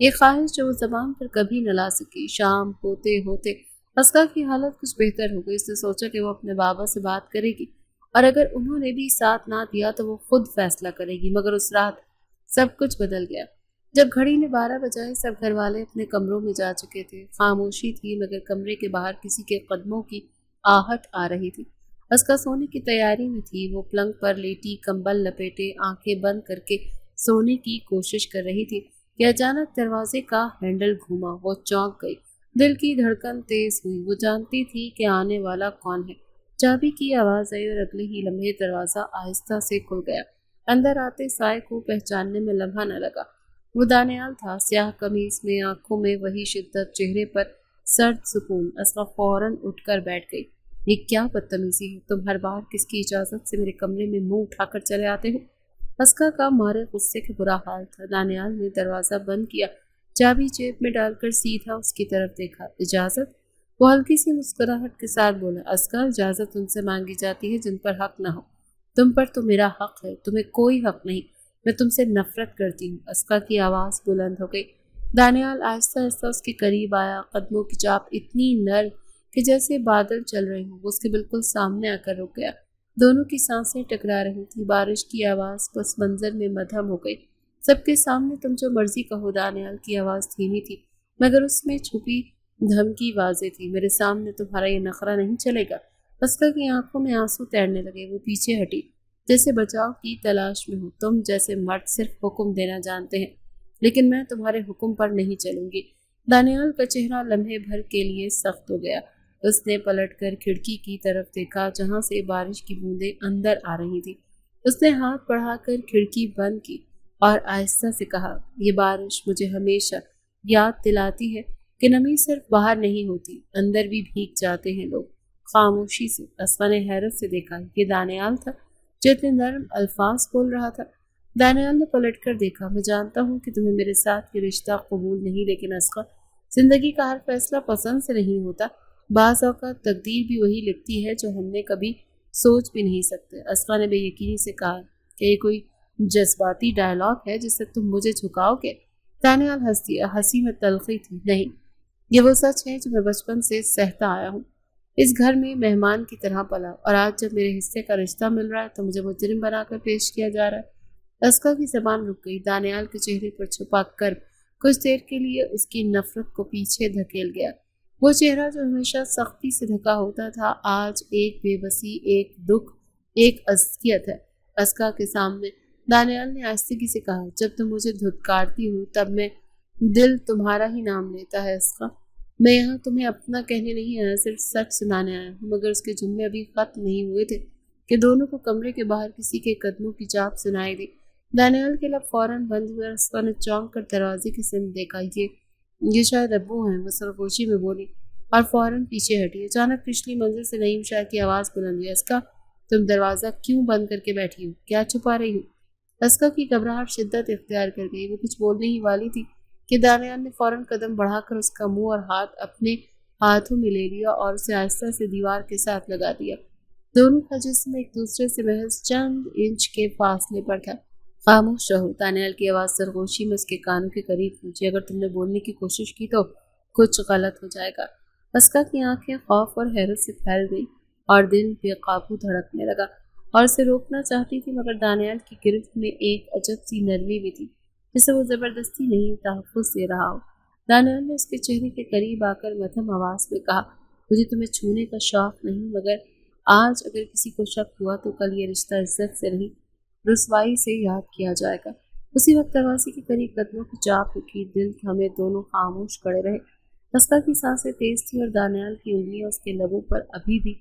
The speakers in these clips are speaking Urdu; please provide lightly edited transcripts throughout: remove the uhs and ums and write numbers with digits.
یہ خواہش جو وہ زبان پر کبھی نہ لا سکی۔ شام ہوتے ہوتے اسکا کی حالت کچھ بہتر ہو گئی۔ اس نے سوچا کہ وہ اپنے بابا سے بات کرے گی اور اگر انہوں نے بھی ساتھ نہ دیا تو وہ خود فیصلہ کرے گی، مگر اس رات سب کچھ بدل گیا۔ جب گھڑی نے 12 بجائے سب گھر والے اپنے کمروں میں جا چکے تھے۔ خاموشی تھی مگر کمرے کے باہر کسی کے قدموں کی آہٹ آ رہی تھی۔ اسکا سونے کی تیاری میں تھی، وہ پلنگ پر لیٹی کمبل لپیٹے آنکھیں بند کر کے سونے کی کوشش کر رہی تھی کہ اچانک دروازے کا ہینڈل گھوما۔ وہ چونک گئی، دل کی دھڑکن تیز ہوئی، وہ جانتی تھی کہ آنے والا کون ہے۔ چابی کی آواز آئی اور اگلے ہی لمحے دروازہ آہستہ سے کھل گیا۔ اندر آتے سائے کو پہچاننے میں لمحہ نہ لگا۔ وہ دانیال تھا، سیاہ قمیص میں، آنکھوں میں وہی شدت، چہرے پر سرد سکون۔ اسما فوراً اٹھ کر بیٹھ گئی۔ یہ کیا بدتمیزی ہے؟ تم ہر بار کس کی اجازت سے میرے کمرے میں منہ اٹھا کر چلے آتے ہو؟ اسکا کا مارے غصے کے برا حال تھا۔ دانیال نے دروازہ بند کیا، چابی جیب میں ڈال کر سیدھا اس کی طرف دیکھا۔ اجازت؟ وہ ہلکی سی مسکراہٹ کے ساتھ بولا، اسکا، اجازت ان سے مانگی جاتی ہے جن پر حق نہ ہو۔ تم پر تو میرا حق ہے، تمہیں کوئی حق نہیں۔ میں تم سے نفرت کرتی ہوں۔ اسکا کی آواز بلند ہو گئی۔ دانیال آہستہ آہستہ اس کے قریب آیا، قدموں کی چاپ اتنی نرم کہ جیسے بادل چل رہے ہوں۔ وہ اس کے بالکل سامنے آ کر رک گیا۔ دونوں کی سانسیں ٹکرا رہی تھی۔ بارش کی آواز پس منظر میں مدھم ہو گئی۔ سب کے سامنے تم جو مرضی کہو۔ دانیال کی آواز دھیمی تھی مگر اس میں چھپی دھمکی واضح تھی۔ میرے سامنے تمہارا یہ نخرہ نہیں چلے گا۔ اسکا کی آنکھوں میں آنسو تیرنے لگے۔ وہ پیچھے ہٹی جیسے بچاؤ کی تلاش میں ہو۔ تم جیسے مرد صرف حکم دینا جانتے ہیں، لیکن میں تمہارے حکم پر نہیں چلوں گی۔ دانیال کا چہرہ لمحے بھر کے لیے سخت ہو گیا۔ اس نے پلٹ کر کھڑکی کی طرف دیکھا جہاں سے بارش کی بوندیں اندر آ رہی تھی۔ اس نے ہاتھ بڑھا کر کھڑکی بند کی اور آہستہ سے کہا، یہ بارش مجھے ہمیشہ یاد دلاتی ہے کہ نمی صرف باہر نہیں ہوتی، اندر بھی بھیگ جاتے ہیں لوگ۔ خاموشی سے اسما نے حیرت سے دیکھا، یہ دانیال تھا جو اتنے نرم الفاظ بول رہا تھا۔ دانیال نے پلٹ کر دیکھا، میں جانتا ہوں کہ تمہیں میرے ساتھ یہ رشتہ قبول نہیں، لیکن اسقا، زندگی کا ہر فیصلہ پسند سے نہیں ہوتا۔ بعض اوقات تقدیر بھی وہی لکھتی ہے جو ہم نے کبھی سوچ بھی نہیں سکتے۔ اسقا نے بے یقینی سے کہا، کہ یہ کوئی جذباتی ڈائلاگ ہے جس سے تم مجھے جھکاؤ گے؟ دانیال ہنس دیا، ہنسی میں تلخی تھی۔ نہیں، یہ وہ سچ ہے جو میں بچپن سے سہتا آیا ہوں۔ اس گھر میں مہمان کی طرح پلا، اور آج جب میرے حصے کا رشتہ مل رہا ہے تو مجھے مجرم بنا کر پیش کیا جا رہا ہے۔ اسقا کی زبان رک گئی۔ دانیال کے چہرے پر چھپا کر کچھ دیر کے لیے اس کی نفرت کو پیچھے دھکیل گیا۔ وہ چہرہ جو ہمیشہ سختی سے ڈھکا ہوتا تھا آج ایک بے بسی، ایک دکھ، ایک اذیت ہے۔ اسقا کے سامنے دانیال نے آہستگی سے کہا، جب تم مجھے دھتکارتی ہو تب میں دل تمہارا ہی نام لیتا ہے اسقا۔ میں یہاں تمہیں اپنا کہنے نہیں آیا، صرف سچ سنانے آیا ہوں۔ مگر اس کے جملے ابھی ختم نہیں ہوئے تھے کہ دونوں کو کمرے کے باہر کسی کے قدموں کی چاپ سنائی دی۔ دانیال کے لب فوراً بند ہوئے اور اسقا نے چونک کر دروازے کی سمت دیکھا۔ یہ شاید ابو ہیں، وہ سرگوشی میں بولی اور فوراً پیچھے ہٹی۔ اچانک پچھلی منزل سے نعیم شاہ کی آواز بلند ہوئی، اسقا، تم دروازہ کیوں بند کر کے بیٹھی ہو؟ کیا چھپا رہی ہو؟ اسقا کی گھبراہٹ شدت اختیار کر گئی۔ وہ کچھ بولنے ہی والی تھی کہ دانیال نے فوراً قدم بڑھا کر اس کا منہ اور ہاتھ اپنے ہاتھوں میں لے لیا اور اسے آہستہ سے دیوار کے ساتھ لگا دیا۔ دونوں کا جسم ایک دوسرے سے محض چند انچ کے فاصلے پر تھا۔ خاموش رہو، دانیال کی آواز سرگوشی میں اس کے کانوں کے قریب پہنچی، اگر تم نے بولنے کی کوشش کی تو کچھ غلط ہو جائے گا۔ اسقا کی آنکھیں خوف اور حیرت سے پھیل گئی اور دل بے قابو دھڑکنے لگا اور اسے روکنا چاہتی تھی، مگر دانیال کی گرفت میں ایک عجب سی نرمی بھی تھی جسے وہ زبردستی نہیں تحفظ دے رہا ہو۔ دانیال نے اس کے چہرے کے قریب آ کر مدھم آواز میں کہا، مجھے تمہیں چھونے کا شوق نہیں، مگر آج اگر کسی کو شک ہوا تو کل یہ رشتہ عزت سے نہیں رسوائی سے یاد کیا جائے گا۔ اسی وقت دروازے کے قریب قدموں کی چاپ اٹھی، دل تھمے دونوں خاموش کھڑے رہے۔ اسقا کی سانسیں تیز تھیں اور دانیال کی انگلیاں اس کے لبوں پر ابھی بھی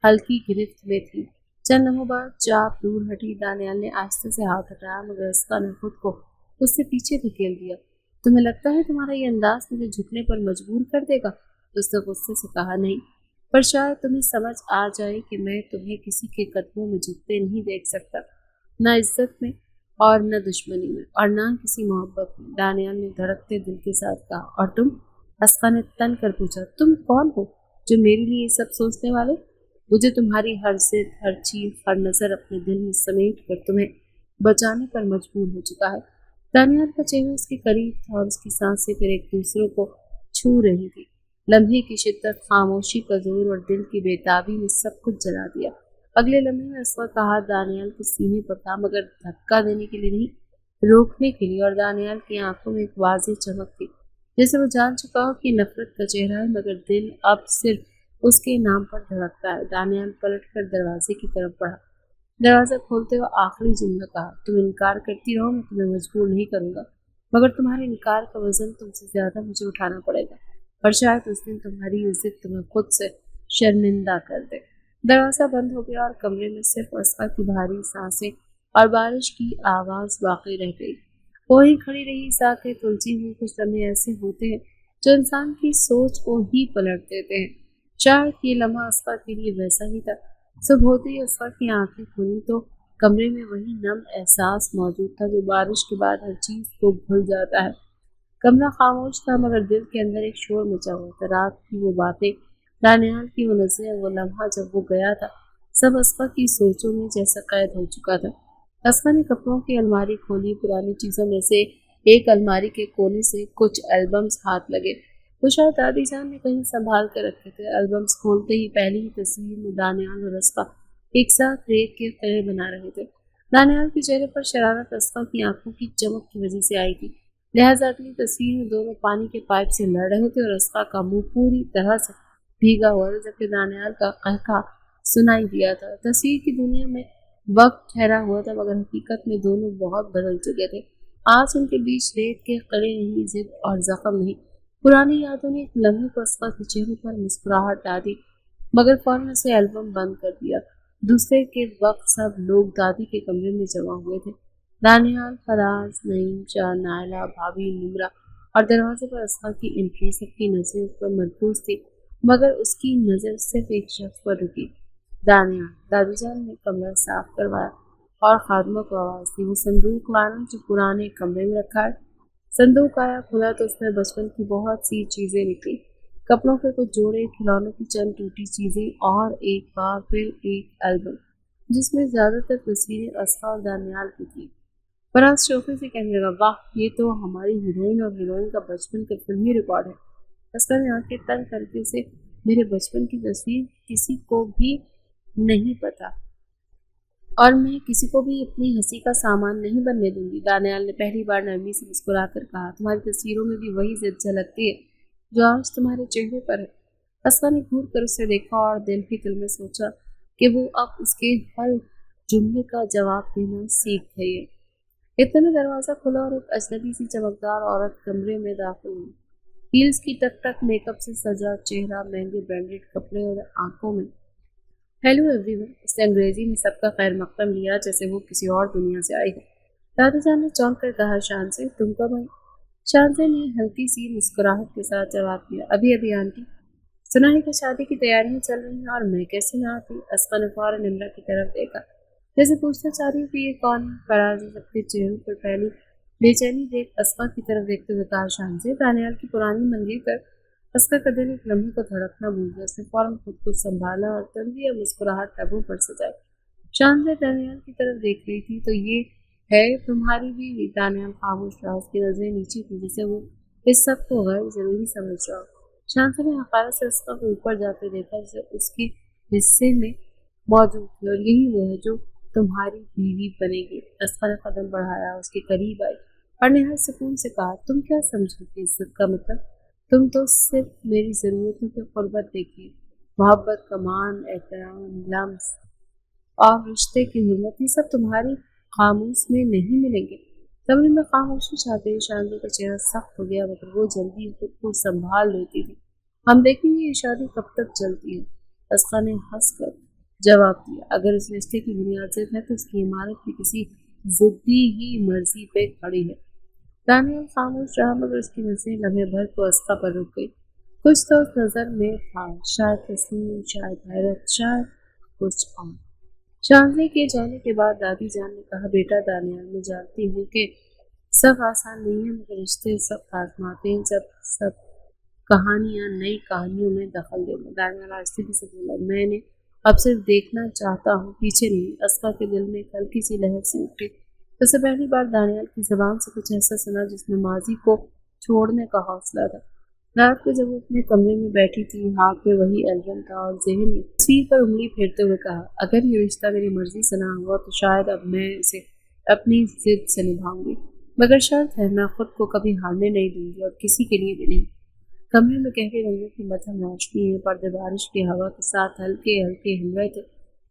ہلکی گرفت میں تھی۔ چند لمحوں بعد چاپ دور ہٹی۔ دانیال نے آہستہ سے ہاتھ ہٹایا مگر اسقا نے خود کو اس سے پیچھے دھکیل دیا۔ تمہیں لگتا ہے تمہارا یہ انداز مجھے جھکنے پر مجبور کر دے گا؟ اس نے غصے سے کہا، نہیں، پر شاید تمہیں سمجھ آ جائے کہ میں تمہیں کسی کے قدموں میں جھکتے نہیں دیکھ سکتا، نہ عزت میں اور نہ دشمنی میں اور نہ کسی محبت میں۔ دانیال نے دھڑکتے دل کے ساتھ کہا، اور تم؟ اسقا نے تن کر پوچھا، تم کون ہو جو میرے لیے یہ سب سوچنے والے؟ مجھے تمہاری ہر ضد، ہر چیز، ہر نظر اپنے دل میں سمیٹ کر تمہیں بچانے پر مجبور ہو چکا ہے۔ دانیال کا چہرہ اس کے قریب تھا اور اس کی سانسیں پھر ایک دوسرے کو چھو رہی تھی۔ لمحے کی شدت، خاموشی کا زور اور دل کی بےتابی نے سب کچھ جلا دیا۔ اگلے لمحے میں اسوا کا ہاتھ دانیال کے سینے پر تھا، مگر دھکا دینے کے لیے نہیں، روکنے کے لیے، اور دانیال کی آنکھوں میں ایک واضح چمک تھی، جیسے وہ جان چکا ہو کہ نفرت کا چہرہ ہے مگر دل اب صرف اس کے نام پر دھڑکتا ہے۔ دانیال پلٹ کر دروازے کی طرف بڑھا۔ دروازہ کھولتے ہوئے آخری جملہ کہا، تم انکار کرتی رہو، میں تمہیں مجبور نہیں کروں گا، مگر تمہارے انکار کا وزن تم سے زیادہ مجھے اٹھانا پڑے گا، اور شاید اس دن تمہاری عزت تمہیں خود سے شرمندہ کر دے۔ دروازہ بند ہو گیا اور کمرے میں صرف اسوا کی بھاری سانسیں اور بارش کی آواز باقی رہ گئی۔ وہی کھڑی رہی، ساکھیں تلسی ہوئی۔ کچھ لمحے ایسے ہوتے ہیں جو انسان کی سوچ کو ہی پلٹ دیتے ہیں۔ شاید یہ لمحہ اسوا کے لیے ویسا ہی تھا۔ صبح ہوتے ہی اسوا کی آنکھیں کھلی تو کمرے میں وہی نم احساس موجود تھا جو بارش کے بعد ہر چیز کو بھول جاتا ہے۔ کمرہ خاموش تھا مگر دل کے اندر ایک شور مچا ہوا تھا۔ رات کی وہ باتیں، دانیال کی وہ نظریں، وہ لمحہ جب وہ گیا تھا، سب اسوا کی سوچوں میں جیسا قید ہو چکا تھا۔ اسوا نے کپڑوں کی الماری کھولی۔ پرانی چیزوں میں سے ایک الماری کے کونے سے کچھ البمز ہاتھ لگے۔ وہ شاید دادی جان نے کہیں سنبھال کر رکھے تھے۔ البمز کھولتے ہی پہلی ہی تصویر میں دانیال اور اسوا ایک ساتھ ریت کے قلعے بنا رہے تھے۔ دانیال کے چہرے پر شرارت اسوا کی آنکھوں کی چمک کی وجہ سے آئی تھی، لہٰذا اگلی تصویر میں دونوں پانی کے پائپ سے لڑ رہے تھے اور اسوا کا منہ پوری طرح سے بھیگا ہوا تھا، جبکہ دانیال کا قہقہ سنائی دیا تھا۔ تصویر کی دنیا میں وقت ٹھہرا ہوا تھا مگر حقیقت میں دونوں بہت بدل چکے تھے۔ آج ان کے بیچ ریت کے قلعے نہیں، ضد اور زخم نہیں۔ پرانی یادوں نے ایک لمحے کو اسوا کے چہرے پر مسکراہٹ ڈالی مگر فوراً اسے البم بند کر دیا۔ دوسرے کے وقت سب لوگ دادی کے کمرے میں جمع ہوئے تھے۔ دانیال، فراز، نعیم، شاہ، نائلہ، بھابھی، نمرہ، اور دروازے پر اسوا کی انٹری۔ سب کی نظریں اس پر مرکوز تھی مگر اس کی نظر صرف ایک شخص پر رکی، دانیال۔ دادی جان نے کمرہ صاف کروایا اور خادموں کو آواز دی، وہ صندوق لانا جو پرانے کمرے میں رکھا ہے۔ صندوق آیا، کھلا تو اس میں بچپن کی بہت سی چیزیں نکلی، کپڑوں کے کچھ جوڑے، کھلونوں کی چند ٹوٹی چیزیں اور ایک بار پھر ایک البم جس میں زیادہ تر تصویریں اسوا اور دانیال کی تھیں۔ فراز شوقی سے کہنے لگا، واہ، یہ تو ہماری ہیروئن اور ہیروئن کا بچپن کا فلمی ریکارڈ ہے۔ اسوا نے آنکھیں تنگ کر کے اسے، میرے بچپن کی تصویر کسی کو بھی نہیں پتا اور میں کسی کو بھی اپنی ہنسی کا سامان نہیں بننے دوں گی۔ دانیال نے پہلی بار نرمی سے مسکرا کر کہا، تمہاری تصویروں میں بھی وہی ضد جھلکتی ہے جو آج تمہارے چہرے پر ہے۔ اسوا نے گھور کر اسے دیکھا اور دل ہی دل میں سوچا کہ وہ اب اس کے ہر جملے کا جواب دینا سیکھ گئی ہے۔ اتنے میں دروازہ کھلا اور ایک اجنبی سی چمکدار عورت کمرے میں داخل ہوئی۔ ہیلز کی ٹک ٹک، میک اپ سے سجا چہرہ، مہنگے برانڈڈ کپڑے اور آنکھوں میں ہیلو ایوری ون۔ اس نے انگریزی میں سب کا خیر مقدم لیا جیسے وہ کسی اور دنیا سے آئی ہے۔ دادا جان نے چونک کر کہا، شان سے، تم کب آئی؟ شانزے نے ہلکی سی مسکراہٹ کے ساتھ جواب دیا، ابھی ابھی آنٹی۔ سنا ہے کہ شادی کی تیاریاں چل رہی ہیں اور میں کیسے نہ آتی؟ اسوا نے فوراً نمرہ کی طرف دیکھا جیسے پوچھنا چاہ رہی ہوں کہ یہ کون ہے۔ فراز نے سب کے چہروں پر پہلی بے چینی دیکھ اسوا کی طرف دیکھتے ہوئے کہا، شانزے۔ دانیال کی پرانی منزل پر اسوا کا دل ایک لمحے کو دھڑکنا بھول گیا۔ اس نے فوراً خود کو سنبھالا اور تنزیہ مسکراہٹ لبوں پر سجائی۔ شانزے دانیال کی طرف دیکھ رہی تھی، تو یہ ہے تمہاری بیوی؟ دانیال خاموش رہا، اس کی نظریں نیچے تھیں جسے وہ اس سب کو غیر ضروری سمجھ رہا ہو۔ شانزے نے حقارت سے اسوا کو اوپر جاتے دیکھا جسے اس کے حصے میں موجود تھی، اور یہی وہ ہے جو تمہاری بیوی بنے گی۔ اسوا نے قدم بڑھایا، اس کے قریب آئی اور نہایت سکون سے کہا، تم کیا سمجھو گی عزت کا مطلب؟ تم تو صرف میری ضرورتوں کی قربت دیکھیے، محبت کا مان، احترام، لمس اور رشتے کی حرمت، یہ سب تمہاری قاموس میں نہیں ملیں گے۔ کمرے میں خاموشی چھا گئی۔ شانزے کا چہرہ سخت ہو گیا مگر وہ جلدی خود کو سنبھال لیتی تھی۔ ہم دیکھیں گے یہ شادی کب تک چلتی ہے، اسوا نے ہنس کر جواب دیا۔ اگر اس رشتے کی بنیاد ضد ہے تو اس کی عمارت بھی کسی ضدی ہی مرضی پہ کھڑی ہے۔ دانیال خاموش رہا مگر اس کی نظریں لمحے بھر کو اسوا پر رک گئی۔ کچھ تو اس نظر میں تھا، شاید تسلیم، شاید حیرت، شاید کچھ اور۔ شانزے کے جانے کے بعد دادی جان نے کہا، بیٹا دانیال، میں جانتی ہوں کہ سب آسان نہیں ہے مگر رشتے سب آزماتے ہیں جب سب کہانیاں نئی کہانیوں میں دخل دینا۔ دانیال آہستگی سے بولا، میں نے اب صرف دیکھنا چاہتا ہوں، پیچھے نہیں۔ اسوا کے دل میں ایک ہلکی سی لہر سی اٹھی، اسے پہلی بار دانیال کی زبان سے کچھ ایسا سنا جس میں ماضی کو چھوڑنے کا حوصلہ تھا۔ رات کو جب وہ اپنے کمرے میں بیٹھی تھی، ہاتھ میں وہی البم تھا اور ذہن میں تصویر پر انگلی پھیرتے ہوئے کہا، اگر یہ رشتہ میری مرضی سے نہ ہوا تو شاید اب میں اسے اپنی ضد سے نبھاؤں گی، مگر شرط ہے میں خود کو کبھی ہارنے نہیں دوں گی اور کسی کے لیے بھی نہیں۔ کمرے میں گہرے رنگوں کی مدھم روشنی ہے، پردے بارش کی ہوا کے ساتھ ہلکے ہلکے ہل رہے تھے،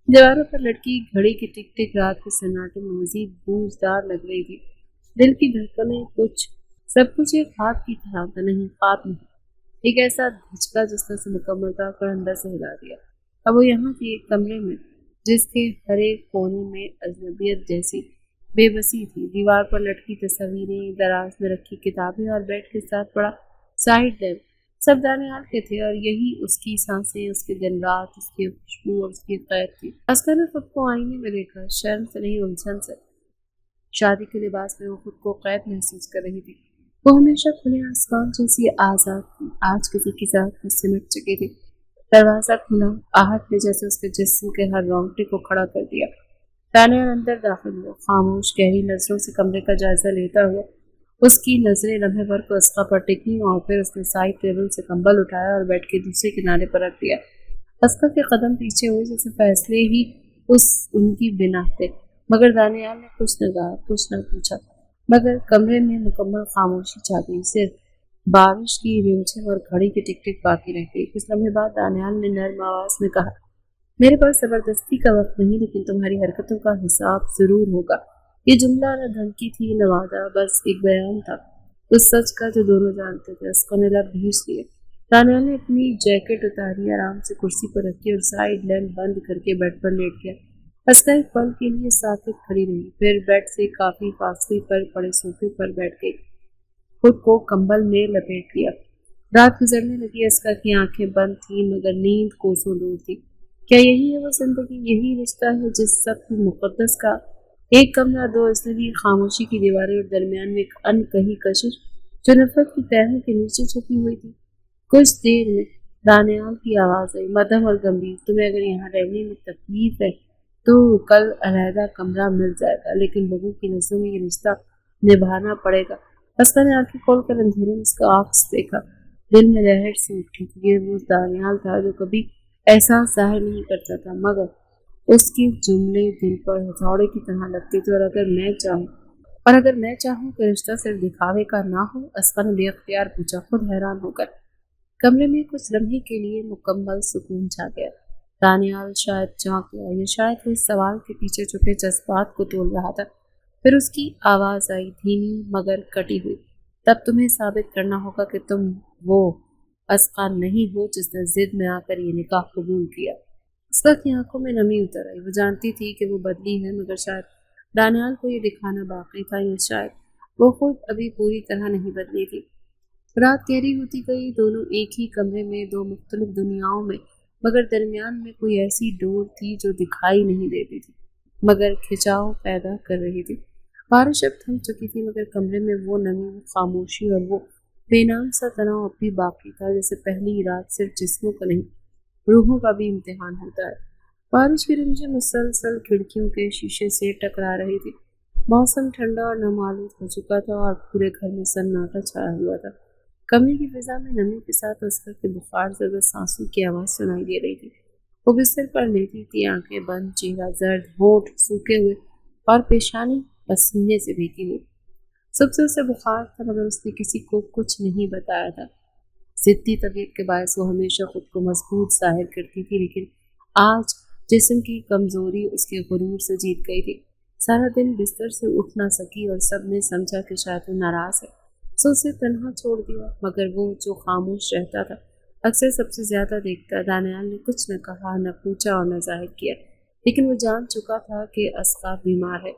دیواروں پر لٹکی گھڑی کی ٹک ٹک رات کے سناٹے میں مزید گونجدار لگ رہی تھی۔ دل کی دھڑکنیں سب کچھ ایک خواب کی طرح تھا، نہیں خواب نہیں، ایک ایسا دھچکا جس نے اسے مکمل طور پر اندر سے ہلا دیا۔ اب وہ یہاں تھی، ایک کمرے میں جس کے ہر ایک کونے میں اجنبیت جیسی بے بسی تھی، دیوار پر لٹکی تصویریں، دراز میں رکھی کتابیں اور بیڈ کے ساتھ پڑا سائڈ لیمپ سب دانیال کے تھے، اور یہی اس کی سانسیں، اس کے دن رات، اس کی خوشبو اور اس کی قید تھی۔ اسکر نے خود کو آئینے میں دیکھا، شرم سے نہیں الجھن سے۔ شادی کے لباس میں وہ خود کو قید محسوس کر رہی تھی۔ وہ ہمیشہ کھلے آسمان جیسی آزاد تھی، آج کسی کی ذات میں سمٹ چکی تھی۔ دروازہ کھلا، آہٹ نے جیسے اس کے جسم کے ہر رونگٹے کو کھڑا کر دیا۔ دانیال اندر داخل ہوا، خاموش گہری نظروں سے کمرے کا جائزہ لیتا ہوا۔ اس کی نظریں لمحے بھر کو اسقا پر ٹکی اور پھر اس نے سائڈ ٹیبل سے کمبل اٹھایا اور بیڈ کے دوسرے کنارے پر رکھ دیا۔ اسقا کے قدم پیچھے ہوئے جیسے فیصلے ہی ان کی بنا تھے، مگر دانیال نے کچھ نہ کہا، کچھ نہ پوچھا، مگر کمرے میں مکمل خاموشی چھا گئی، صرف بارش کی رمجھم اور گھڑی کی ٹک ٹک باقی رہ گئی۔ کچھ لمحے بعد دانیال نے نرم آواز میں کہا، میرے پاس زبردستی کا وقت نہیں، لیکن تمہاری حرکتوں کا حساب ضرور ہوگا۔ یہ جملہ نہ دھمکی تھی نہ وعدہ، بس ایک بیان تھا اس سچ کا جو دونوں جانتے تھے۔ اسقا نے لب بھیج لیے۔ دانیال نے اپنی جیکٹ اتاری، آرام سے کرسی پر رکھی اور سائڈ لیمپ بند کر کے بیڈ پر لیٹ گیا۔ اسقا ایک پل کے لیے ساکت کھڑی رہی، پھر بیڈ سے کافی فاصلے پر پڑے صوفے پر بیٹھ گئی، خود کو کمبل میں لپیٹ لیا۔ رات گزرنے لگی، اسقا کی آنکھیں بند تھیں مگر نیند کوسوں دور تھی۔ کیا یہی ہے وہ زندگی، یہی رشتہ ہے جس سب مقدس کا ایک کمرہ، دو اجنبی، خاموشی کی دیواریں اور درمیان میں ایک ان کہی کشش جو نفرت کی تہوں کے نیچے چھپی ہوئی تھی؟ کچھ دیر میں دانیال کی آواز آئی، مدھم اور گمبھیر، تمہیں اگر یہاں رہنے میں تکلیف ہے تو کل علیحدہ کمرہ مل جائے گا، لیکن لوگوں کی نظروں میں یہ رشتہ نبھانا پڑے گا۔ اسقا نے آنکھیں کھول کر اندھیرے میں اس کا عکس دیکھا، دل میں لہر سی اٹھی تھی۔ یہ وہ دانیال تھا جو کبھی احساس ظاہر نہیں کرتا تھا، مگر اس کے جملے دل پر ہتھوڑے کی طرح لگتے تھے۔ اور اگر میں چاہوں کہ رشتہ صرف دکھاوے کا نہ ہو، اسقا نے بے اختیار پوچھا، خود حیران ہو کر۔ کمرے میں کچھ لمحے کے لیے مکمل سکون چھا گیا۔ دانیال شاید چونک گیا، یا شاید وہ اس سوال کے پیچھے چھپے جذبات کو تول رہا تھا۔ پھر اس کی آواز آئی، دھیمی مگر کٹی ہوئی، تب تمہیں ثابت کرنا ہوگا کہ تم وہ اسقا نہیں ہو جس نے ضد میں آ کر یہ نکاح قبول کیا۔ اسقا کی آنکھوں میں نمی اتر آئی، وہ جانتی تھی کہ وہ بدلی ہے، مگر شاید دانیال کو یہ دکھانا باقی تھا، یا شاید وہ خود ابھی پوری طرح نہیں بدلی تھی۔ رات گہری ہوتی گئی، دونوں ایک ہی کمرے میں، دو مختلف دنیاؤں میں، مگر درمیان میں کوئی ایسی ڈور تھی جو دکھائی نہیں دیتی تھی مگر کھچاؤ پیدا کر رہی تھی۔ بارش اب تھم چکی تھی، مگر کمرے میں وہ نمی، وہ خاموشی اور وہ بے نام سا تناؤ اب بھی باقی تھا، جیسے پہلی رات صرف جسموں کا نہیں روحوں کا بھی امتحان ہوتا ہے۔ بارش کی رمجیں مسلسل کھڑکیوں کے شیشے سے ٹکرا رہی تھی۔ موسم ٹھنڈا اور نمآلود ہو چکا تھا اور پورے گھر میں سناٹا چھایا ہوا تھا۔ کمرے کی فضا میں نمی کے ساتھ اسقا کے بخار زدہ سانسوں کی آواز سنائی دے رہی تھی۔ وہ بستر پر لیٹی تھی، آنکھیں بند، چہرہ زرد، ہونٹ سوکھے ہوئے اور پیشانی پسینے سے بھیگی ہوئی۔ صبح سے اسے بخار تھا، مگر اس نے کسی کو کچھ نہیں بتایا تھا۔ ضدی طبیعت کے باعث وہ ہمیشہ خود کو مضبوط ظاہر کرتی تھی، لیکن آج جسم کی کمزوری اس کے غرور سے جیت گئی تھی۔ سارا دن بستر سے اٹھ نہ سکی اور سب نے سمجھا کہ شاید وہ ناراض ہے، سو اسے تنہا چھوڑ دیا، مگر وہ جو خاموش رہتا تھا اکثر سب سے زیادہ دیکھتا۔ دانیال نے کچھ نہ کہا، نہ پوچھا اور نہ ظاہر کیا، لیکن وہ جان چکا تھا کہ اسقا بیمار ہے۔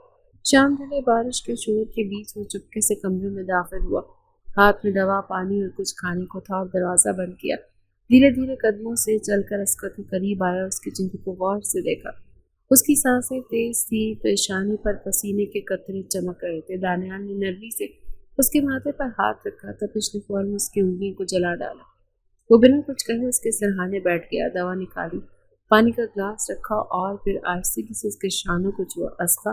شام ڈھلے، بارش کے شور کے بیچ وہ چپکے سے کمرے میں داخل ہوا، ہاتھ میں دوا، پانی اور کچھ کھانے کو تھا، اور دروازہ بند کیا۔ دھیرے دھیرے قدموں سے چل کر اسقا کے قریب آیا، اس کے چہرے کو غور سے دیکھا۔ اس کی سانسیں تیز تھی، پیشانی پر پسینے کے قطرے چمک رہے تھے۔ دانیال نے نرمی سے اس کے ماتھے پر ہاتھ رکھا، تپش نے فوراً اس کی انگلیوں کو جلا ڈالا۔ وہ بنا کچھ کہے اس کے سرہانے بیٹھ گیا، دوا نکالی، پانی کا گلاس رکھا اور پھر آہستگی سے اس کے شانوں کو چھوا۔ اسقا،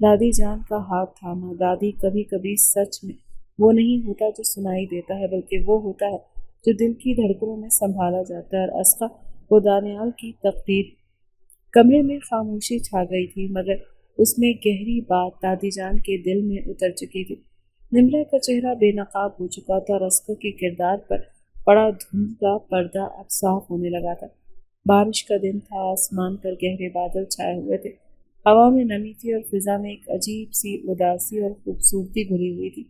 دادی جان کا ہاتھ تھاما۔ دادی، کبھی کبھی سچ میں وہ نہیں ہوتا جو سنائی دیتا ہے، بلکہ وہ ہوتا ہے جو دل کی دھڑکنوں میں سنبھالا جاتا ہے۔ اور اسقا، وہ دانیال کی تقدیر۔ کمرے میں خاموشی چھا گئی تھی، مگر اس میں گہری بات دادی جان کے دل میں اتر چکی تھی۔ نمرا کا چہرہ بے نقاب ہو چکا تھا اور اسقا کے کردار پر پڑا دھندلا پردہ اب صاف ہونے لگا تھا۔ بارش کا دن تھا، آسمان پر گہرے بادل چھائے ہوئے تھے، ہوا میں نمی تھی اور فضا میں ایک عجیب سی اداسی اور خوبصورتی گھلی ہوئی تھی۔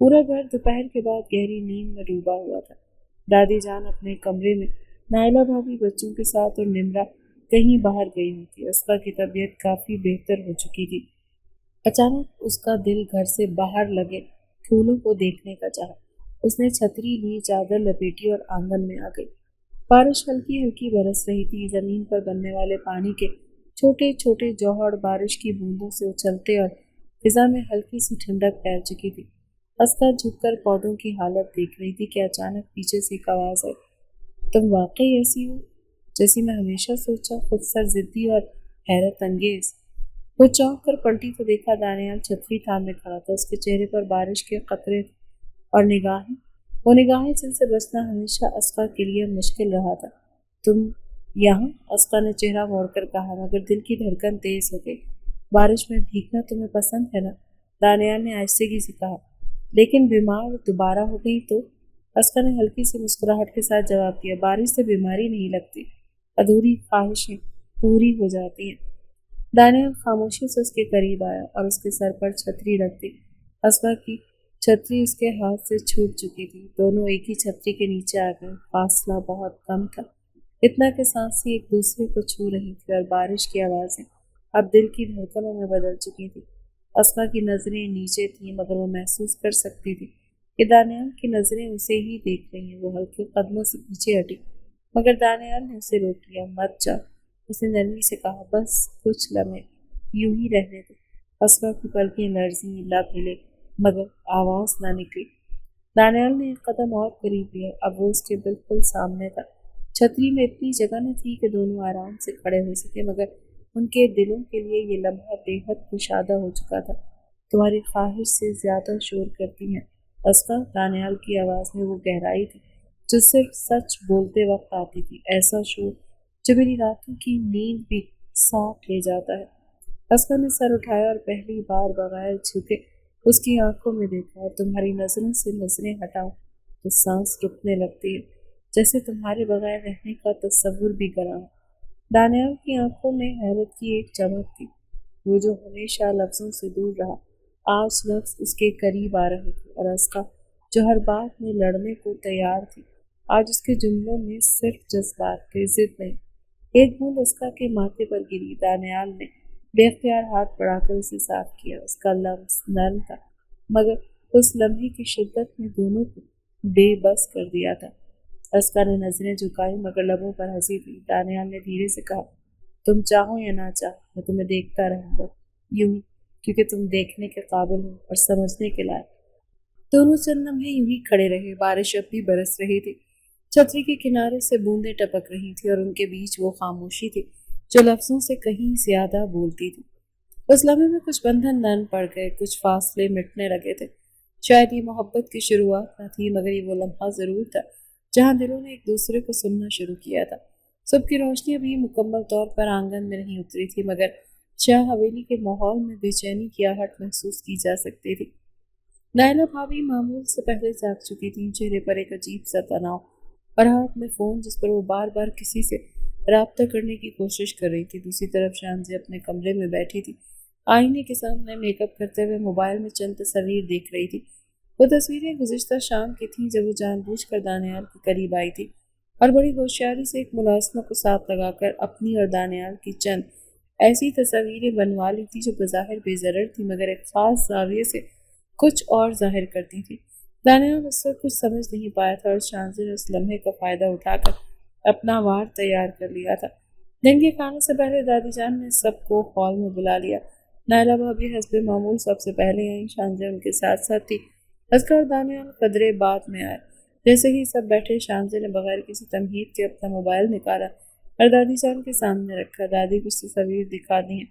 پورا گھر دوپہر کے بعد گہری نیند میں ڈوبا ہوا تھا۔ دادی جان اپنے کمرے میں، نائلہ بھابھی بچوں کے ساتھ اور نمرا کہیں باہر گئی ہوئی تھی۔ اسقا کی طبیعت کافی بہتر ہو چکی تھی۔ اچانک اس کا دل گھر سے باہر لگے پھولوں کو دیکھنے کا چاہا۔ اس نے چھتری لی، چادر لپیٹی اور آنگن میں آ گئی۔ بارش ہلکی ہلکی برس رہی تھی۔ زمین پر بننے والے پانی کے چھوٹے چھوٹے جوہر بارش کی بوندوں سے اچھلتے اور فضا میں ہلکی سی ٹھنڈک پھیل چکی تھی۔ اسقا جھک کر پودوں کی حالت دیکھ رہی تھی کہ اچانک پیچھے سے ایک آواز آئی، تم واقعی ایسی ہو جیسی میں ہمیشہ سوچا، خود سر ضدی اور حیرت انگیز۔ وہ چونک کر پلٹی تو دیکھا دانیال چھتری تھامے کھڑا تھا۔ اس کے چہرے پر بارش کے قطرے تھے اور وہ نگاہیں جن سے بچنا ہمیشہ اسقا کے لیے مشکل رہا تھا۔ تم یہاں؟ اسقا نے چہرہ موڑ کر کہا، مگر دل کی دھڑکن تیز ہو گئی۔ بارش میں بھیگنا تمہیں پسند ہے نا؟ دانیال نے آہستگی سے کہا۔ لیکن بیمار دوبارہ ہو گئی تو؟ اسقا نے ہلکی سی مسکراہٹ کے ساتھ جواب دیا، بارش سے بیماری نہیں لگتی، ادھوری خواہشیں پوری ہو جاتی ہیں۔ دانیال خاموشی سے اس کے قریب آیا اور اس کے سر پر چھتری رکھ دی۔ اسقا کی چھتری اس کے ہاتھ سے چھوٹ چکی تھی۔ دونوں ایک ہی چھتری کے نیچے آ گئے۔ فاصلہ بہت کم تھا، اتنا کہ سانسیں ایک دوسرے کو چھو رہی تھی اور بارش کی آوازیں اب دل کی دھڑکنوں میں بدل چکی تھی۔ اسقا کی نظریں نیچے تھیں، مگر وہ محسوس کر سکتی تھی کہ دانیال کی نظریں اسے ہی دیکھ رہی ہیں۔ وہ ہلکے قدموں سے پیچھے ہٹی، مگر دانیال نے اسے روک لیا۔ مت جا، اس نے نرمی سے کہا، بس کچھ لمحے یوں ہی رہنے دو۔ اسقا کی پلکیں لرزیں، لب ہلے، مگر آواز نہ نکلی۔ دانیال نے ایک قدم اور قریب لیا۔ اب وہ اس کے بالکل سامنے تھا۔ چھتری میں اتنی جگہ نہ تھی کہ دونوں آرام سے کھڑے ہو سکے، مگر ان کے دلوں کے لیے یہ لمحہ بے حد کشادہ ہو چکا تھا۔ تمہاری خواہش سے زیادہ شور کرتی ہیں اسقا، دانیال کی آواز میں وہ گہرائی تھی جو صرف سچ بولتے وقت آتی تھی۔ ایسا شور جو میری راتوں کی نیند بھی سانپ لے جاتا ہے۔ اسقا نے سر اٹھایا اور پہلی بار بغیر جھکے اس کی آنکھوں میں دیکھا، اور تمہاری نظروں سے نظریں ہٹاؤ تو سانس رکنے لگتی ہے، جیسے تمہارے بغیر رہنے کا تصور بھی گراں ہے۔ دانیال کی آنکھوں میں حیرت کی ایک چمک تھی۔ وہ جو ہمیشہ لفظوں سے دور رہا، آج لفظ اس کے قریب آ رہے تھے، اور اسقا جو ہر بات میں لڑنے کو تیار تھی، آج اس کے جملوں میں صرف جذبات تھے، ضد نہیں۔ ایک بوند اسقا کے ماتھے پر گری۔ دانیال نے بے اختیار ہاتھ بڑھا کر اسے صاف کیا۔ اس کا لمس نرم تھا، مگر اس لمحے کی شدت نے دونوں کو بے بس کر دیا تھا۔ اسقا نے نظریں جھکائی، مگر لبوں پر ہنسی تھی۔ دانیال نے دھیرے سے کہا، تم چاہو یا نہ چاہو، میں تمہیں دیکھتا رہوں گا، یوں ہی، کیونکہ تم دیکھنے کے قابل ہو اور سمجھنے کے لائق۔ دونوں چند لمحے یوں ہی کھڑے رہے۔ بارش اب بھی برس رہی تھی، چھتری کے کنارے سے بوندیں ٹپک رہی تھی، اور ان کے بیچ وہ خاموشی تھی جو لفظوں سے کہیں زیادہ بولتی تھی۔ اس لمحے میں کچھ بندھن نرم پڑ گئے، کچھ فاصلے مٹنے لگے تھے۔ شاید یہ محبت کی شروعات نہ تھی، مگر یہ وہ لمحہ ضرور تھا جہاں دلوں نے ایک دوسرے کو سننا شروع کیا تھا۔ صبح کی روشنی ابھی مکمل طور پر آنگن میں نہیں اتری تھی، مگر شاہ حویلی کے ماحول میں بے چینی کی آہٹ محسوس کی جا سکتی تھی۔ نائلہ بھابھی معمول سے پہلے جاگ چکی تھیں، چہرے پر ایک عجیب سا تناؤ، اور ہاتھ میں فون جس پر وہ بار بار کسی سے رابطہ کرنے کی کوشش کر رہی تھی۔ دوسری طرف شانزی اپنے کمرے میں بیٹھی تھی، آئینے کے سامنے میک اپ کرتے ہوئے موبائل میں چند تصاویر دیکھ رہی تھی۔ وہ تصویریں گزشتہ شام کی تھیں جب وہ جان بوجھ کر دانیال کے قریب آئی تھی، اور بڑی ہوشیاری سے ایک ملازمہ کو ساتھ لگا کر اپنی اور دانیال کی چند ایسی تصاویریں بنوا لی تھی جو بظاہر بے ضرر تھی، مگر ایک خاص زاویے سے کچھ اور ظاہر کرتی تھی۔ دانیال اس وقت کچھ سمجھ نہیں پایا تھا، اور شانزی نے اس لمحے کا فائدہ اٹھا کر اپنا وار تیار کر لیا تھا۔ دن کے کھانے سے پہلے دادی جان نے سب کو ہال میں بلا لیا۔ نائلہ بھابھی حسب معمول سب سے پہلے آئیں، شانزی ان کے ساتھ ساتھ تھی۔ اسقا اور دانیال قدرے بعد میں آئے۔ جیسے ہی سب بیٹھے، شانزی نے بغیر کسی تمہید کے اپنا موبائل نکالا اور دادی جان کے سامنے رکھا۔ دادی کچھ تصاویر دکھا دی ہیں،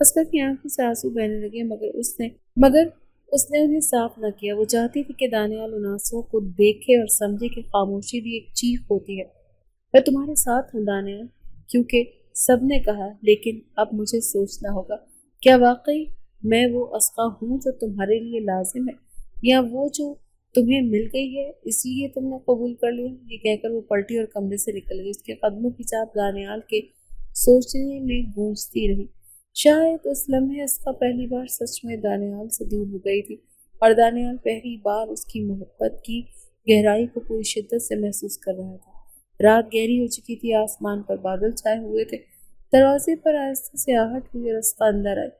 اسکر کی آنکھوں سے آنسو بہنے لگے مگر اس نے انہیں صاف نہ کیا۔ وہ چاہتی تھی کہ دانیال ان آنسوؤں کو دیکھے اور سمجھے کہ خاموشی بھی ایک چیخ ہوتی ہے۔ میں تمہارے ساتھ ہوں دانیال، کیونکہ سب نے کہا، لیکن اب مجھے سوچنا ہوگا، کیا واقعی میں وہ اسقا ہوں جو تمہارے لیے لازم ہے، یا وہ جو تمہیں مل گئی ہے اس لیے تم نے قبول کر لیا؟ یہ کہہ کر وہ پلٹی اور کمرے سے نکل گئی۔ اس کے قدموں کی چاپ دانیال کے سوچنے میں گونجتی رہی۔ شاید اس لمحے اسقا پہلی بار سچ میں دانیال سے دور ہو گئی تھی، اور دانیال پہلی بار اس کی محبت کی گہرائی کو پوری شدت سے محسوس کر رہا تھا۔ رات گہری ہو چکی تھی، آسمان پر بادل چھائے ہوئے تھے۔ دروازے پر آہستہ سے آہٹ ہوئی اور اسقا اندر آئی۔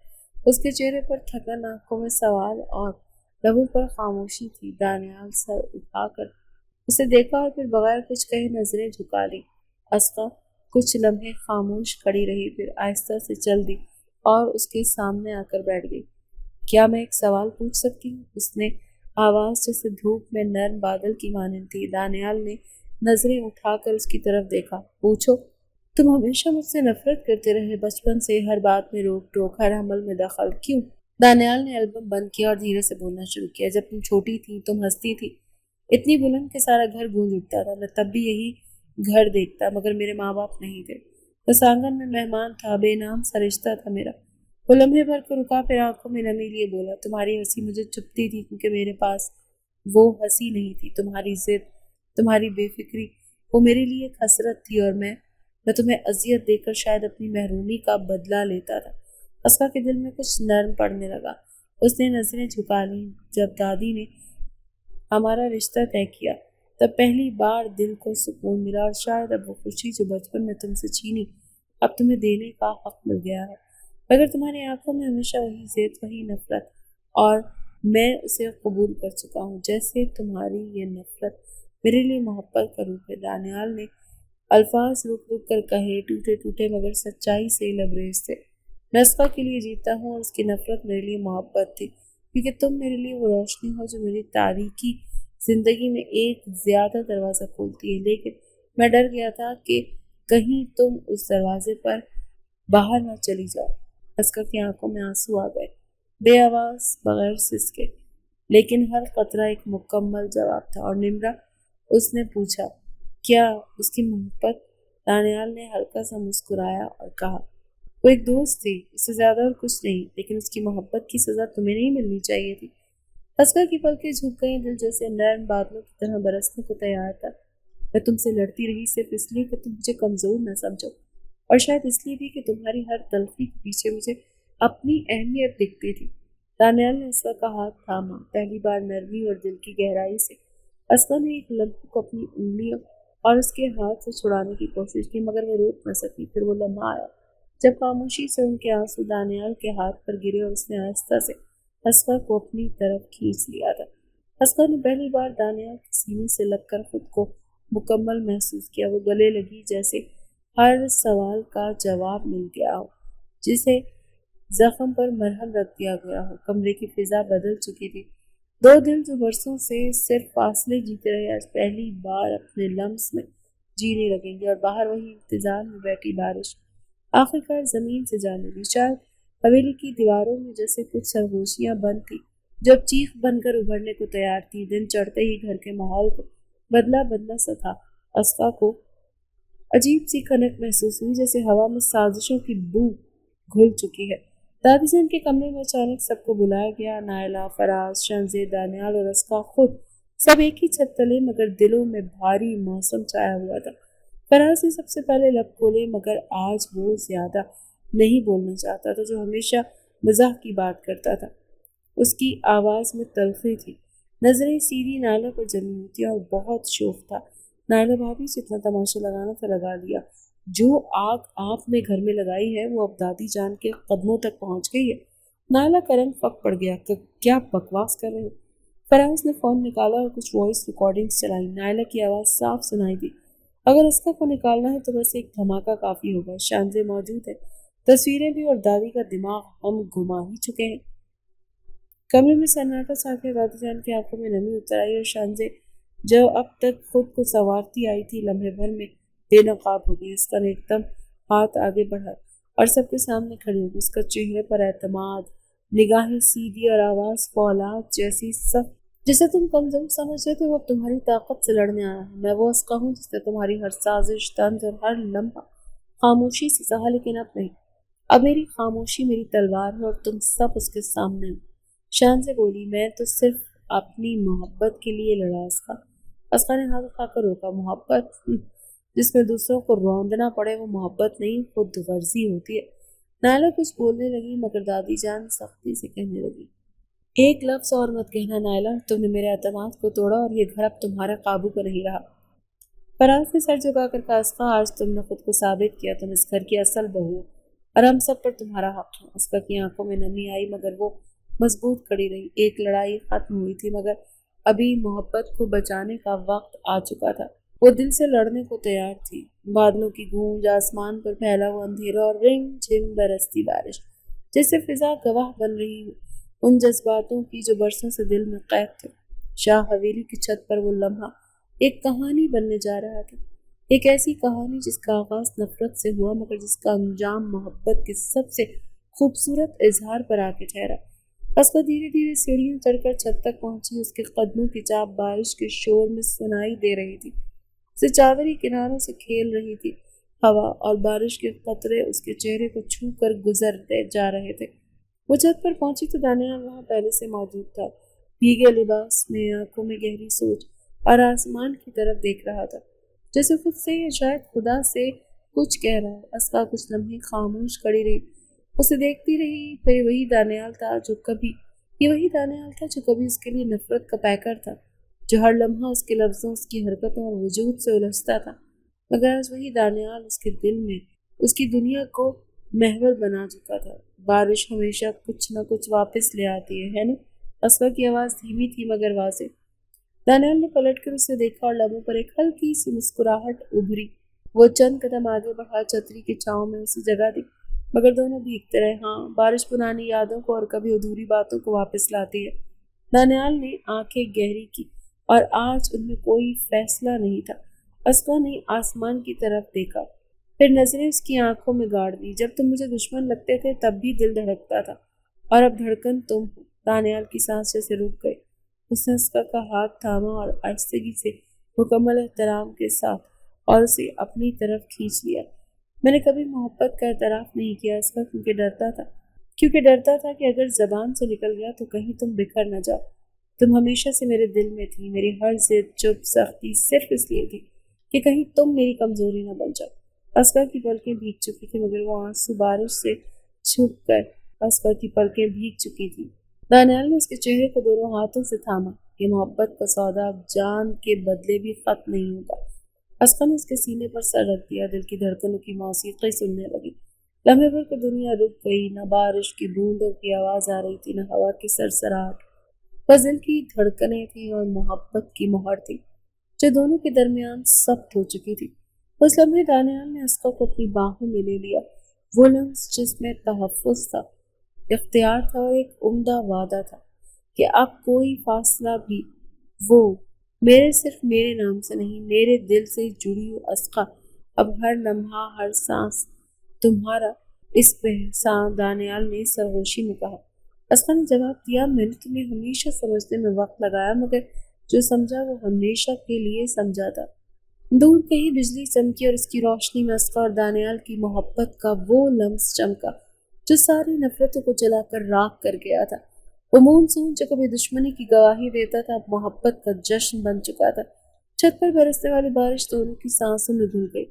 اس کے چہرے پر تھکن، آنکھوں میں سوال اور لبوں پر خاموشی تھی۔ دانیال سر اٹھا کر اسے دیکھا اور پھر بغیر کچھ کہے نظریں جھکا لی۔ اسقا کچھ لمحے خاموش کھڑی رہی، پھر آہستہ سے چل دی اور اس کے سامنے آ کر بیٹھ گئی۔ کیا میں ایک سوال پوچھ سکتی ہوں؟ اس نے آواز جیسے دھوپ میں نرم بادل کی مانند تھی۔ دانیال نے نظریں اٹھا کر اس کی طرف دیکھا۔ پوچھو۔ تم ہمیشہ مجھ سے نفرت کرتے رہے، بچپن سے، ہر بات میں روک ٹوک، ہر عمل میں دخل، کیوں؟ دانیال نے البم بند کیا اور دھیرے سے بولنا شروع کیا۔ جب تم چھوٹی تھی، تم ہنستی تھی، اتنی بلند کہ سارا گھر گونج اٹھتا تھا۔ میں تب بھی یہی گھر دیکھتا، مگر میرے ماں باپ نہیں تھے۔ بس آنگن میں مہمان تھا، بے نام سا رشتہ تھا میرا۔ وہ لمحے بھر کو رکا، پھر آنکھوں میں نمی لیے بولا، تمہاری ہنسی مجھے چبھتی تھی کیونکہ میرے پاس وہ ہنسی نہیں تھی۔ تمہاری ضد، تمہاری بے فکری، وہ میرے لیے ایک حسرت تھی، اور میں تمہیں اذیت دے کر شاید اپنی محرومی کا بدلہ لیتا تھا۔ اسقا کے دل میں کچھ نرم پڑنے لگا۔ اس نے نظریں جھکا لیں۔ جب دادی نے ہمارا رشتہ طے کیا تب پہلی بار دل کو سکون ملا، اور شاید اب وہ خوشی جو بچپن میں تم سے چھینی اب تمہیں دینے کا حق مل گیا ہے۔ مگر تمہاری آنکھوں میں ہمیشہ وہی ضد، وہی نفرت، اور میں اسے قبول کر چکا ہوں، جیسے تمہاری یہ نفرت میرے لیے محبت کا روپ ہے۔ دانیال نے الفاظ رک رک کر کہے، ٹوٹے ٹوٹے مگر سچائی سے لبریز تھے۔ میں اسقا کے لیے جیتا ہوں، اور اس کی نفرت میرے لیے محبت تھی، کیونکہ تم میرے لیے وہ روشنی ہو جو میری تاریکی زندگی میں ایک زیادہ دروازہ کھولتی ہے۔ لیکن میں ڈر گیا تھا کہ کہیں تم اس دروازے پر باہر نہ چلی جاؤ۔ اسقا کی آنکھوں میں آنسو آ گئے، بے آواز، بغیر سسکے، لیکن ہر قطرہ ایک مکمل جواب تھا۔ اور نمرا؟ اس نے پوچھا۔ کیا اس کی محبت؟ دانیال نے ہلکا سا مسکرایا اور کہا، وہ ایک دوست تھی، اس سے زیادہ اور کچھ نہیں، لیکن اس کی محبت کی سزا تمہیں نہیں ملنی چاہیے تھی۔ اسقا کی پلکیں جھک گئیں، دل جیسے نرم بادلوں کی طرح برسنے کو تیار تھا۔ میں تم سے لڑتی رہی صرف اس لیے کہ تم مجھے کمزور نہ سمجھو، اور شاید اس لیے بھی کہ تمہاری ہر تلخی کے پیچھے مجھے اپنی اہمیت دکھتی تھی۔ دانیال نے اسقا کا ہاتھ تھاما، پہلی بار نرمی اور دل کی گہرائی سے۔ اسقا نے ایک لمحے کو اپنی انگلیوں اور اس کے ہاتھ سے چھڑانے کی کوشش کی، مگر وہ روک نہ سکی۔ پھر وہ لمحہ آیا جب خاموشی سے ان کے آنسو دانیال کے ہاتھ پر گرے، اور اس نے آہستہ سے اسقا کو اپنی طرف کھینچ لیا تھا۔ اسقا نے پہلی بار دانیال کے سینے سے لگ کر خود کو مکمل محسوس کیا۔ وہ گلے لگی جیسے ہر سوال کا جواب مل گیا ہو، جسے زخم پر مرہم رکھ دیا گیا ہو۔ کمرے کی فضا بدل چکی تھی۔ دو دل جو برسوں سے صرف فاصلے جیتے رہے، آج پہلی بار اپنے لمس میں جینے لگیں گے، اور باہر وہی انتظار میں بیٹھی بارش آخرکار زمین سے جانے لگی۔ شاید حویلی کی دیواروں میں جیسے کچھ سرگوشیاں بند تھی جو اب چیخ بن کر ابھرنے کو تیار تھی۔ دن چڑھتے ہی گھر کے ماحول کو بدلا سا تھا۔ اسقا کو عجیب سی کھنک محسوس ہوئی، جیسے ہوا میں سازشوں کی بو گھل چکی ہے۔ دادی جان کے کمرے میں اچانک سب کو بلایا گیا۔ نائلہ، فراز، شنزے، دانیال اور اسقا خود سب ایک ہی چھت تلے، مگر دلوں میں بھاری موسم چھایا ہوا تھا۔ فراز نے سب سے پہلے لب کھولے، مگر آج وہ زیادہ نہیں بولنا چاہتا تھا، جو ہمیشہ مزاح کی بات کرتا تھا۔ اس کی آواز میں تلخی تھی، نظریں سیدھی نائلہ پر جمی ہوئی تھی، اور بہت شوق تھا۔ نائلہ بھابھی سے اتنا تماشا لگانا تھا، لگا لیا۔ جو آگ آپ نے گھر میں لگائی ہے وہ اب دادی جان کے قدموں تک پہنچ گئی ہے۔ نائلہ کا رنگ پک پڑ گیا۔ کیا بکواس کر رہے ہو؟ فراز نے فون نکالا اور کچھ وائس ریکارڈنگز چلائی۔ نائلہ کی آواز صاف سنائی دی، اگر اسقا کو نکالنا ہے تو بس ایک دھماکہ کافی ہوگا۔ شانزے موجود ہے، تصویریں بھی، اور دادی کا دماغ ہم گھما ہی چکے ہیں۔ کمرے میں سناٹا چھا گیا۔ دادی جان کی آنکھوں میں نمی اتر آئی، اور شانزے جو اب تک خود کو سنوارتی آئی تھی لمحے بھر میں بے نقاب ہو گئی۔ اسقا نے ایک دم ہاتھ آگے بڑھا اور سب کے سامنے کھڑی ہوگی۔ اس کا چہرے پر اعتماد، نگاہیں سیدھی اور آواز فولاد جیسی سخت۔ جسے تم کمزور سمجھتے تھے وہ اب تمہاری طاقت سے لڑنے آیا ہے۔ میں وہ عسکر ہوں جس نے تمہاری ہر سازش، طنز اور ہر لمحہ خاموشی سے سہا، لیکن اب نہیں۔ اب میری خاموشی میری تلوار ہے اور تم سب اس کے سامنے ہو۔ شان سے بولی، میں تو صرف اپنی محبت کے لیے لڑا اسقا نے ہاتھ اٹھا کر روکا۔ محبت جس میں دوسروں کو روندنا پڑے وہ محبت نہیں، خود ورزی ہوتی ہے۔ نائلہ کچھ بولنے لگی مگر دادی جان سختی سے کہنے لگی، ایک لفظ اور مت کہنا نائلہ، تم نے میرے اعتماد کو توڑا اور یہ گھر اب تمہارے قابو پر نہیں رہا۔ فراز نے سر جھکا کر کہا، اسقا آج تم نے خود کو ثابت کیا، تم اس گھر کی اصل بہو ہو اور ہم سب پر تمہارا حق ہے۔ اسقا کی آنکھوں میں نمی آئی مگر وہ مضبوط کھڑی رہی۔ ایک لڑائی ختم ہوئی تھی مگر ابھی محبت کو بچانے کا وقت آ چکا تھا۔ وہ دل سے لڑنے کو تیار تھی۔ بادلوں کی گونج، آسمان پر پھیلا ہوا اندھیرا اور رنگ جھم برستی بارش، جیسے فضا گواہ بن رہی ہو ان جذباتوں کی جو برسوں سے دل میں قید تھے۔ شاہ حویلی کی چھت پر وہ لمحہ ایک کہانی بننے جا رہا تھا، ایک ایسی کہانی جس کا آغاز نفرت سے ہوا مگر جس کا انجام محبت کے سب سے خوبصورت اظہار پر آ کے ٹھہرا۔ اسقا دھیرے دھیرے سیڑھیاں چڑھ کر چھت تک پہنچی۔ اس کے قدموں کی چاپ بارش کے شور میں سنائی دے رہی تھی، سچاوری کناروں سے کھیل رہی تھی ہوا، اور بارش کے قطرے اس کے چہرے کو چھو کر گزرتے جا رہے تھے۔ وہ چھت پر پہنچی تو دانیال وہاں پہلے سے موجود تھا، بھیگے لباس میں، آنکھوں میں گہری سوچ اور آسمان کی طرف دیکھ رہا تھا جیسے خود سے یا شاید خدا سے کچھ کہہ رہا ہے۔ اسقا کچھ لمحے خاموش کھڑی رہی، اسے دیکھتی رہی۔ پھر یہ وہی دانیال تھا جو کبھی اس کے لیے نفرت کا پیکر تھا، جو ہر لمحہ اس کے لفظوں، اس کی حرکتوں اور وجود سے الجھتا تھا، مگر آج وہی دانیال اس کے دل میں اس کی دنیا کو محور بنا چکا تھا۔ بارش ہمیشہ کچھ نہ کچھ واپس لے آتی ہے نا؟ اسقا کی آواز دھیمی تھی مگر واضح۔ دانیال نے پلٹ کر اسے دیکھا اور لبوں پر ایک ہلکی سی مسکراہٹ ابھری۔ وہ چند قدم آگے بڑھا، چھتری کی چھاؤں میں اسے جگہ دی، مگر دونوں بھیگتے رہے۔ ہاں، بارش پرانی یادوں کو اور کبھی ادھوری باتوں کو واپس لاتی ہے۔ دانیال نے آنکھیں گہری کی اور آج ان میں کوئی فیصلہ نہیں تھا۔ اسقا نے آسمان کی طرف دیکھا، پھر نظریں اس کی آنکھوں میں گاڑ دی۔ جب تم مجھے دشمن لگتے تھے تب بھی دل دھڑکتا تھا، اور اب دھڑکن تم ہو۔ دانیال کی سانس جیسے رک گئی۔ اس نے اسقا کا ہاتھ تھاما اور آہستگی سے، مکمل احترام کے ساتھ، اور اسے اپنی طرف کھینچ لیا۔ میں نے کبھی محبت کا اعتراف نہیں کیا اسقا، کیونکہ ڈرتا تھا کہ اگر زبان سے نکل گیا تو کہیں تم بکھر نہ جاؤ۔ تم ہمیشہ سے میرے دل میں تھی، میری ہر ضد، چپ، سختی صرف اس لیے تھی کہ کہیں تم میری کمزوری نہ بن جاؤ۔ اسقا کی پلکیں بھیگ چکی تھی مگر وہ آنسو بارش سے چھپ کر اسقا کی پلکیں بھیگ چکی تھی۔ دانیال نے اس کے چہرے کو دونوں ہاتھوں سے تھاما۔ یہ محبت کا سودا اب جان کے بدلے بھی ختم نہیں ہوگا۔ اسقا نے اس کے سینے پر سر رکھ دیا، دل کی دھڑکنوں کی موسیقی سننے لگی۔ لمحے بھر کی دنیا رک گئی، نہ بارش کی بوندوں کی آواز آ رہی تھی، نہ ہوا کی سرسراہٹ، بس دل کی دھڑکنیں تھیں اور محبت کی مہر تھی جو دونوں کے درمیان سخت ہو چکی تھی۔ اس لمحے دانیال نے اسقا کو اپنی باہوں میں لے لیا، وہ لمس جس میں تحفظ تھا، اختیار تھا اور ایک عمدہ وعدہ تھا کہ اب کوئی فاصلہ بھی، وہ صرف میرے نام سے نہیں، میرے دل سے جڑی ہو اسقا، اب ہر لمحہ، ہر سانس تمہارا۔ اس پہ دانیال نے سرگوشی میں کہا۔ اسقا نے جواب دیا، میں نے تمہیں ہمیشہ سمجھنے میں وقت لگایا مگر جو سمجھا وہ ہمیشہ کے لیے سمجھا تھا۔ دور کہیں بجلی چمکی اور اس کی روشنی میں اسقا اور دانیال کی محبت کا وہ لمس چمکا جو ساری نفرتوں کو جلا کر راکھ کر گیا تھا۔ وہ مونسون جو کبھی دشمنی کی گواہی دیتا تھا اب محبت کا جشن بن چکا تھا۔ چھت پر برسنے والی بارش دونوں کی سانسوں میں دھل گئی۔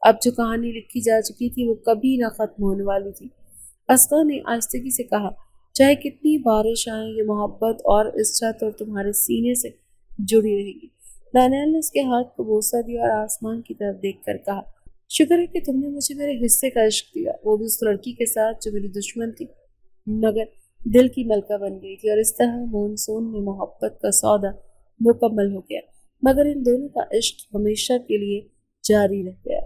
اب جو کہانی لکھی جا چکی تھی وہ کبھی نہ ختم ہونے والی تھی۔ اسقا نے آہستگی سے کہا، چاہے کتنی بارش آئے یہ محبت اور اس چھت اور تمہارے سینے سے جڑی رہے گی۔ دانیال نے اس کے ہاتھ کو بوسہ دیا اور آسمان کی طرف دیکھ کر کہا، شکر ہے کہ تم نے مجھے میرے حصے کا عشق دیا، وہ بھی اس لڑکی کے ساتھ جو میری دشمن تھی مگر دل کی ملکہ بن گئی تھی، اور اس طرح مونسون میں محبت کا سودا مکمل ہو گیا، مگر ان دونوں کا عشق ہمیشہ کے لیے جاری رہ گیا۔